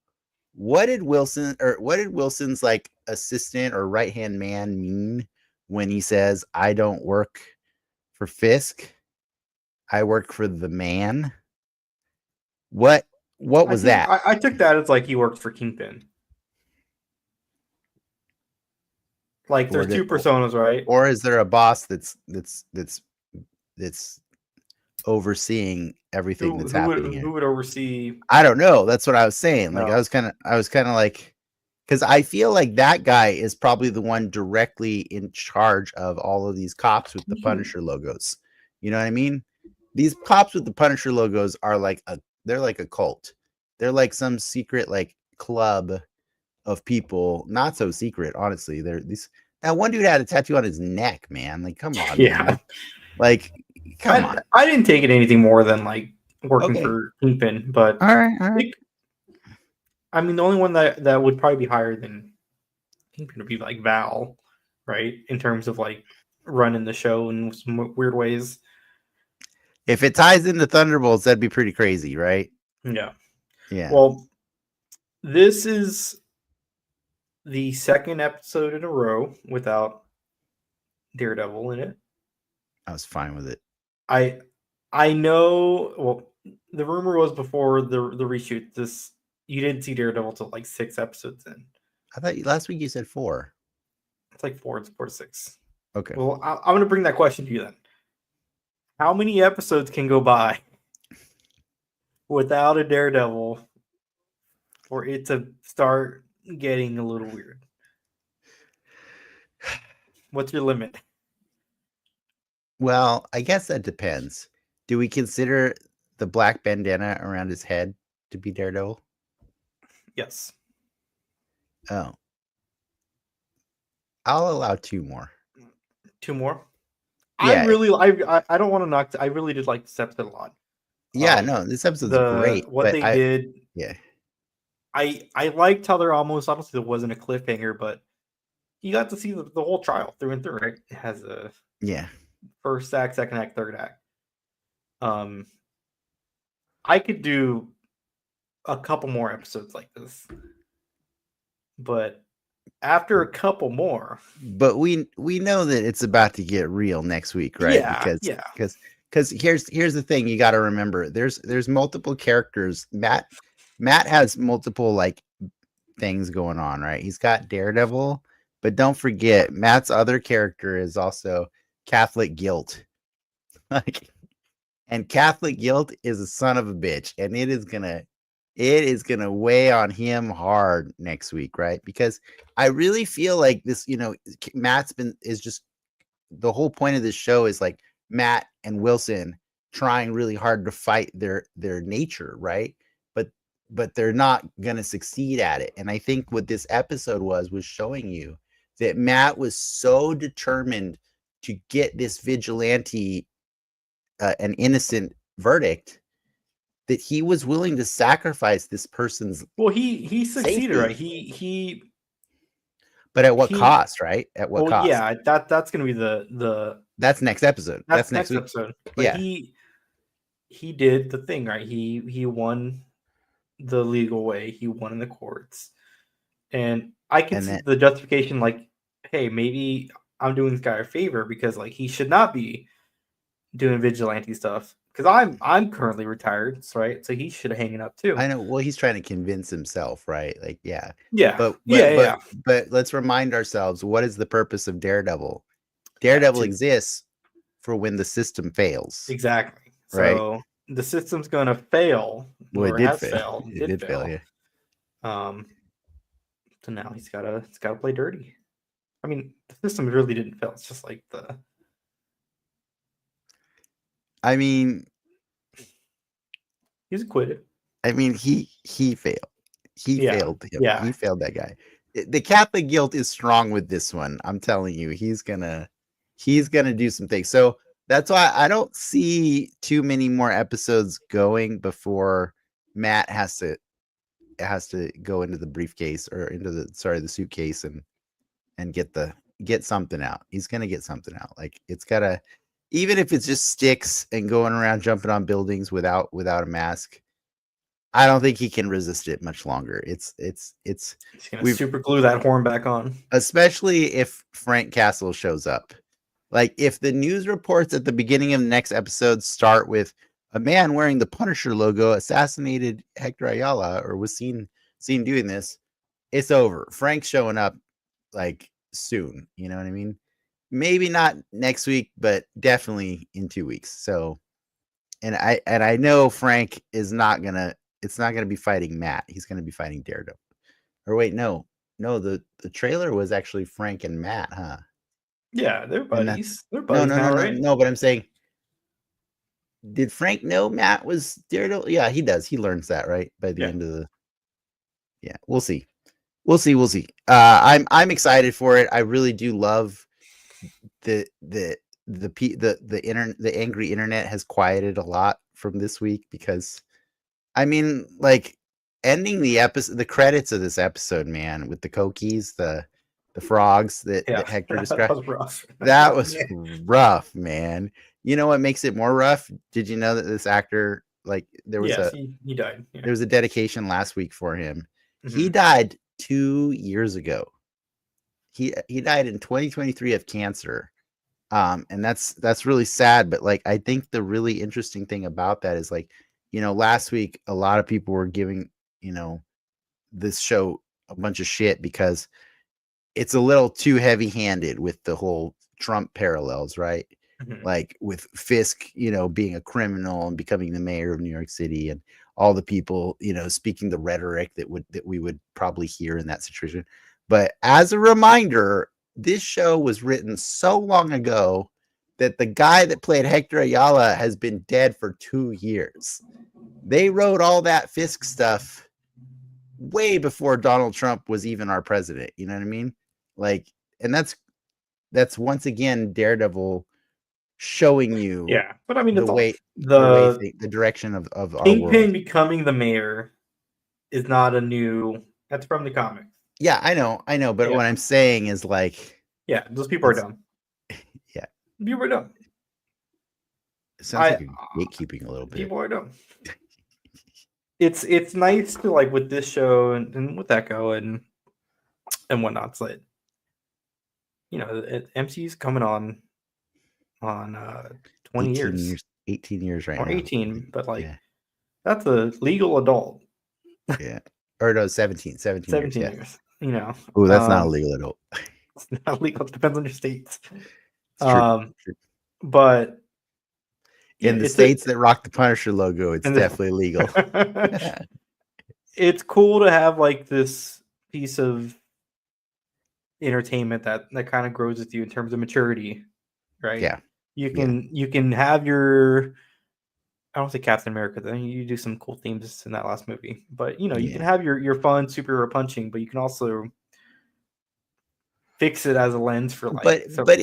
what did Wilson's like assistant or right-hand man mean when he says, I don't work for Fisk, I work for the man. What was that? I took that as like he worked for Kingpin. Like, there's two personas, right? Or is there a boss that's overseeing everything that's happening here? Who would oversee? I don't know. That's what I was saying. Like, I was kind of like, because I feel like that guy is probably the one directly in charge of all of these cops with the Punisher logos. You know what I mean? These cops with the Punisher logos are they're like a cult. They're like some secret like club of people. Not so secret, honestly. That one dude had a tattoo on his neck, man. Like, come on, man. Like, come on. I didn't take it anything more than like working for Kingpin, but all right. I mean, the only one that would probably be higher than Kingpin would be like Val, right? In terms of like running the show in some weird ways. If it ties into Thunderbolts, that'd be pretty crazy, right? Yeah. Yeah. Well, this is the second episode in a row without Daredevil in it. I was fine with it. I know. Well, the rumor was before the reshoot. You didn't see Daredevil till like 6 episodes in. I thought last week you said 4. It's like 4. It's 4 to 6. Okay. Well, I'm going to bring that question to you then. How many episodes can go by without a Daredevil for it to start getting a little weird? What's your limit? Well, I guess that depends. Do we consider the black bandana around his head to be Daredevil? Yes. Oh. I'll allow 2 more. 2 more? Yeah. I don't want to knock. I really did like this episode a lot. Yeah, no, this episode's great. What they did. Yeah. I liked how there obviously there wasn't a cliffhanger, but you got to see the whole trial through and through, right? It has a first act, second act, third act. I could do a couple more episodes like this, but after a couple more, but we know that it's about to get real next week, right? Because here's the thing you got to remember. There's multiple characters. Matt has multiple like things going on, right? He's got Daredevil, but don't forget Matt's other character is also Catholic guilt. Like, and Catholic guilt is a son of a bitch, and it is gonna weigh on him hard next week, right? Because I really feel like this, Matt's is just the whole point of this show is like Matt and Wilson trying really hard to fight their nature, right? But they're not gonna succeed at it. And I think what this episode was showing you that Matt was so determined to get this vigilante an innocent verdict that he was willing to sacrifice this person's. Well, he succeeded, safety. Right? But at what cost, right? At what cost? Yeah, that's gonna be the that's next episode. That's next episode. But he did the thing, right? He won the legal way. He won in the courts, and I can see the justification. Like, hey, maybe I'm doing this guy a favor because like he should not be doing vigilante stuff because I'm currently retired, right? So he should have hanging up too. I know. Well, he's trying to convince himself, right? Like, yeah. Yeah, But yeah, but but yeah, but let's remind ourselves, what is the purpose of Daredevil? yeah. Daredevil exists for when the system fails, Exactly. right? So the system's gonna fail, Well, it or did has fail. failed, It did did fail, fail. yeah. Um, so now he's gotta play dirty. I mean, the system really didn't fail. It's just like I mean, he's acquitted. he failed. He Yeah, failed him. yeah, He failed that guy. The Catholic guilt is strong with this one. I'm telling you, he's gonna do some things. So that's why I don't see too many more episodes going before Matt has to go into the briefcase or into the suitcase and get something out. He's gonna get something out. Like, it's gotta, even if it's just sticks and going around jumping on buildings without a mask. I don't think he can resist it much longer. It's he's gonna we've super glue that horn back on. especially if Frank Castle shows up. Like, if the news reports at the beginning of the next episode start with a man wearing the Punisher logo assassinated Hector Ayala or was seen doing this, it's over. Frank's showing up like soon. You know what I mean? Maybe not next week, but definitely in 2 weeks. So, and I know Frank is not gonna. It's not gonna be fighting Matt. He's gonna be fighting Daredevil. Or wait, no. The trailer was actually Frank and Matt, huh? Yeah, they're And buddies. They're no, buddies now, right? no. But I'm saying, did Frank know Matt was Daredevil? Yeah, he does. He learns that, right, by the Yeah. end of the. Yeah, we'll see. We'll see. I'm excited for it. I really do love the angry internet has quieted a lot from this week because, I mean, like, ending the episode, the credits of this episode, man, with the Kokies, the frogs that Yeah, Hector that described. was rough. That was rough, man. You know what makes it more rough? Did you know that this actor, like, there was Yes, he died. Yeah. there was a dedication last week for him. He Mhm. died 2 years ago. He died in 2023 of cancer. And that's really sad. But, like, I think the really interesting thing about that is, like, last week a lot of people were giving, this show a bunch of shit because it's a little too heavy-handed with the whole Trump parallels, right? Mhm. Like, with Fisk, being a criminal and becoming the mayor of New York City, and all the people, speaking the rhetoric that we would probably hear in that situation. But as a reminder, this show was written so long ago that the guy that played Hector Ayala has been dead for 2 years. They wrote all that Fisk stuff way before Donald Trump was even our president. You know what I mean? Like, and that's once again Daredevil showing you Yeah, but I mean, the it's all way the the direction of our world. Kingpin becoming the mayor is not a new. That's from the comics. Yeah, I know, but Yeah. what I'm saying is, like, Yeah, those people are it's dumb. yeah, People are dumb. it sounds like a gatekeeping a little bit. People are dumb. It's nice to, like, with this show and with Echo and whatnot. It's like, MCU's coming on 20 18 years years, 18 years right or now. 18, but, like, Yeah, that's a legal adult. yeah. Or no, 17 years. 17 Yeah. years. Oh, that's not a legal adult. It's not legal. It depends on your states. It's true. But In the states that rock the Punisher logo, it's definitely legal. It's cool to have, like, this piece of entertainment that kind of grows with you in terms of maturity, right? Yeah. You can have your, I don't say Captain America, then you do some cool themes in that last movie, but you can have your fun superhero punching, but you can also fix it as a lens for, like, But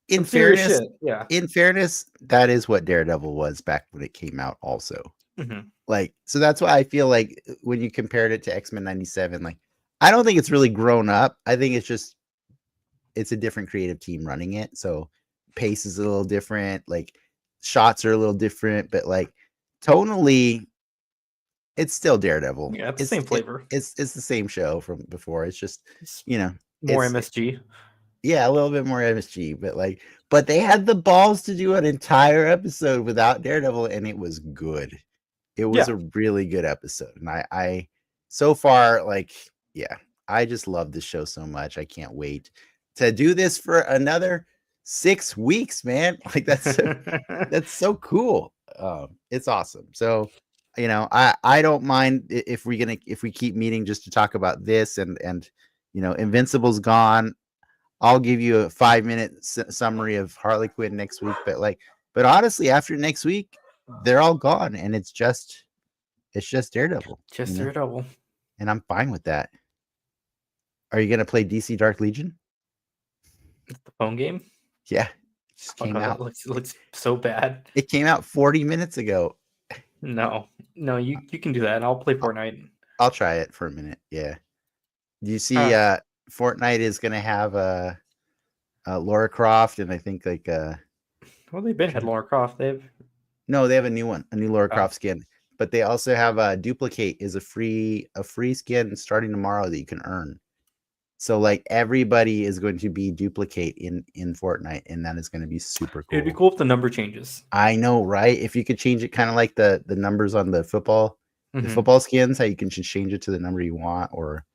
in fairness, shit. Yeah. in fairness, that is what Daredevil was back when it came out also. Mm-hmm. Like, so that's why I feel like when you compared it to X-Men 97, like, I don't think it's really grown up. I think it's a different creative team running it. So pace is a little different, like, shots are a little different, but, like, tonally it's still Daredevil. Yeah, it's the same flavor. It's the same show from before. It's just, More MSG. Yeah, a little bit more MSG, but they had the balls to do an entire episode without Daredevil, and it was good. It was a really good episode, and I so far, I just love this show so much. I can't wait to do this for another 6 weeks, man. Like that's so cool. It's awesome. So, I don't mind if we keep meeting just to talk about this and Invincible's gone. I'll give you a 5-minute summary of Harley Quinn next week, but honestly, after next week, they're all gone, and it's just Daredevil. Daredevil. And I'm fine with that. Are you gonna play DC Dark Legion? The phone game? Yeah. It just came out. It looks so bad. It came out 40 minutes ago. No, you can do that, and I'll play Fortnite. I'll try it for a minute. Yeah. Do you see Fortnite is gonna have Lara Croft, and I think well, they've been had Lara Croft. They have a new one, a new Lara Croft skin, but they also have Duplicate is a free skin starting tomorrow that you can earn. So everybody is going to be Duplicate in Fortnite, and that is going to be super cool. It'd be cool if the number changes. I know, right? If you could change it kind of like the numbers on the football skins, how you can just change it to the number you want, or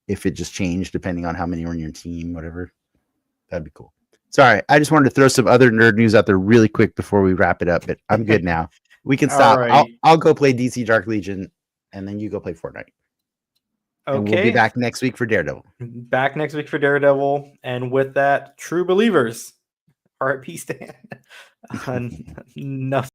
if it just changed depending on how many are in your team, whatever. That'd be cool. Sorry, I just wanted to throw some other nerd news out there really quick before we wrap it up, but I'm good now. We can stop. Right. I'll go play DC Dark Legion, and then you go play Fortnite. Okay. And we'll be back next week for Daredevil. And with that, true believers, RIP Stan. Enough